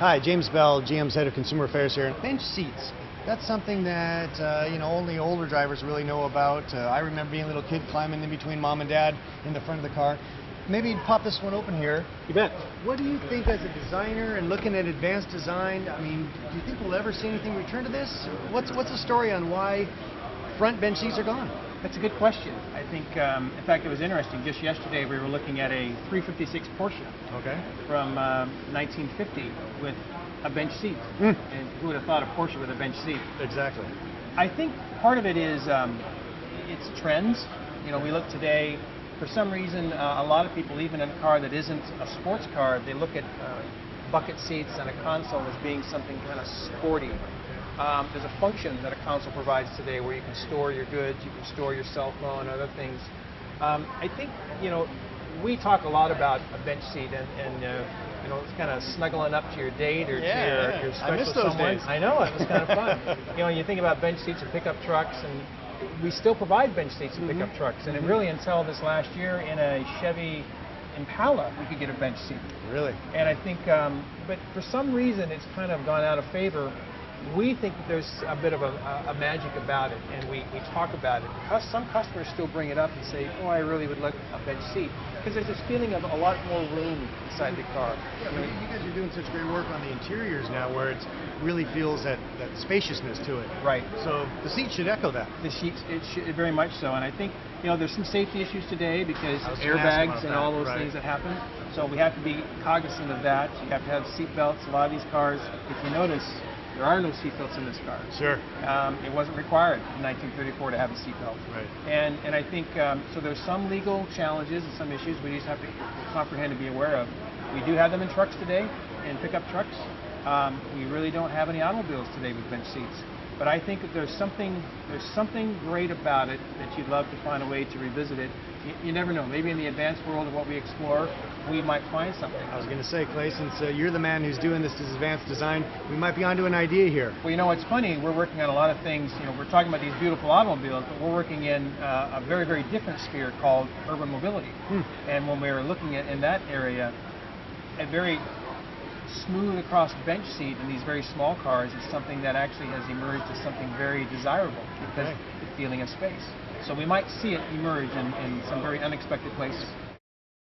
Hi, James Bell, GM's head of consumer affairs here. Bench seats. That's something that only older drivers really know about. I remember being a little kid climbing in between mom and dad in the front of the car. Maybe pop this one open here. You bet. What do you think as a designer and looking at advanced design? I mean, do you think we'll ever see anything return to this? What's the story on why front bench seats are gone? That's a good question. I think, in fact, it was interesting. Just yesterday, we were looking at a 356 Porsche from 1950 with a bench seat. And who would have thought a Porsche with a bench seat? Exactly. I think part of it is it's trends. You know, we look today. For some reason, a lot of people, even in a car that isn't a sports car, they look at bucket seats and a console as being something kind of sporty. There's a function that a console provides today where you can store your goods, you can store your cell phone, other things. I think, we talk a lot about a bench seat and it's kind of snuggling up to your date or to your special I miss those someone. days. I know, it was kind of fun. You think about bench seats and pickup trucks, and we still provide bench seats in pickup trucks. And really until this last year in a Chevy Impala, we could get a bench seat. Really? And I think, but for some reason, it's kind of gone out of favor. We think that there's a bit of a magic about it, and we talk about it. Some customers still bring it up and say, oh, I really would like a bench seat. Because there's this feeling of a lot more room inside the car. Yeah, but you guys are doing such great work on the interiors now where it really feels that spaciousness to it. Right. So the seat should echo that. The seats, it should, very much so. And I think, there's some safety issues today because airbags and all those things that happen. So we have to be cognizant of that. You have to have seat belts. A lot of these cars, if you notice, there are no seat belts in this car. Sure. It wasn't required in 1934 to have a seat belt. Right. And I think, so there's some legal challenges and some issues we just have to comprehend and be aware of. We do have them in trucks today, in pickup trucks. We really don't have any automobiles today with bench seats. But I think that there's something great about it that you'd love to find a way to revisit it. You never know. Maybe in the advanced world of what we explore, we might find something. I was going to say, Clay, since you're the man who's doing this advanced design, we might be onto an idea here. Well, it's funny. We're working on a lot of things. We're talking about these beautiful automobiles, but we're working in a very, very different sphere called urban mobility. And when we were looking at in that area, a very smooth across bench seat in these very small cars is something that actually has emerged as something very desirable because the feeling of space. So we might see it emerge in some very unexpected places.